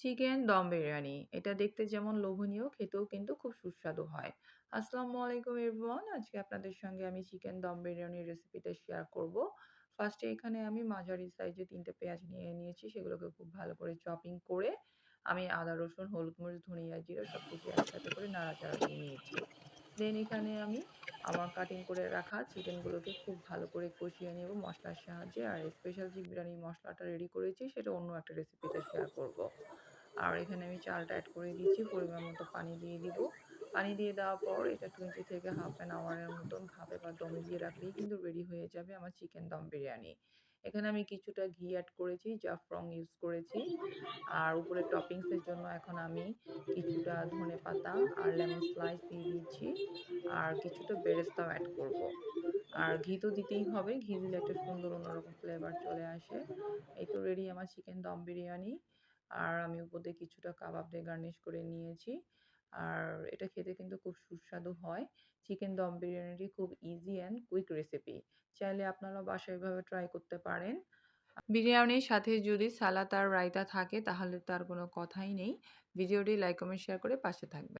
Chicken dum biryani. এটা দেখতে যেমন লোভনীয়, খেতেও কিন্তু খুব সুস্বাদু হয়। আসসালামু আলাইকুম এভরিওয়ান। আজকে আপনাদের সঙ্গে আমি চিকেন দম বিরিয়ানির রেসিপিটা শেয়ার করব। ফার্স্টে এখানে আমি মাঝারি সাইজে ৩ টে পেঁয়াজ নিয়ে নিয়েছি। সেগুলোকে খুব ভালো করে চপিং করে আমি আদা, রসুন, হলুদ, মরিচ, ধনিয়া, জিরা সবকিছু একসাথে করে নাড়াচাড়া দিয়ে নিয়েছি। দেন এখানে আমি আমার কাটিং করে রাখা চিকেনগুলোকে খুব ভালো করে কষিয়ে নেব মসলার সাহায্যে। আর স্পেশাল যে বিরিয়ানি মসলাটা রেডি করেছি সেটা অন্য একটা রেসিপিতে শেয়ার করব। আর এখানে আমি চালটা এড করে দিচ্ছি, পরিমাণ মতো পানি দিয়ে দিব। পানি দিয়ে দেওয়ার পর এটা 20 থেকে হাফ অ্যান আওয়ারের মতন ভাপে বা দমে দিয়ে রাখলেই কিন্তু রেডি হয়ে যাবে আমার চিকেন দম বিরিয়ানি। এখানে আমি কিছুটা ঘি অ্যাড করেছি, জাফরান ইউজ করেছি। আর উপরে টপিংস এর জন্য এখন আমি কিছুটা ধনেপাতা আর লেমন স্লাইস দিয়ে দিচ্ছি। আর কিছুটা বেরেস্তাও এড করব। আর ঘি তো দিতেই হবে। ঘি দিলে একটা সুন্দর অন্যরকম ফ্লেভার চলে আসে। এই তো রেডি আমার চিকেন দম বিরিয়ানি। আর আমি উপর দিয়ে কিছুটা কাবাব দিয়ে গার্নিশ করে নিয়েছি। আর এটা খেতে কিন্তু খুব সুস্বাদু হয়। চিকেন দম বিরিয়ানিটি খুব ইজি অ্যান্ড কুইক রেসিপি। চাইলে আপনারাও বাসায় এভাবে ট্রাই করতে পারেন। বিরিয়ানির সাথে যদি সালাদ আর রায়তা থাকে তাহলে তো আর কোনো কথাই নেই। ভিডিওটি লাইক, কমেন্ট, শেয়ার করে পাশে থাকবেন।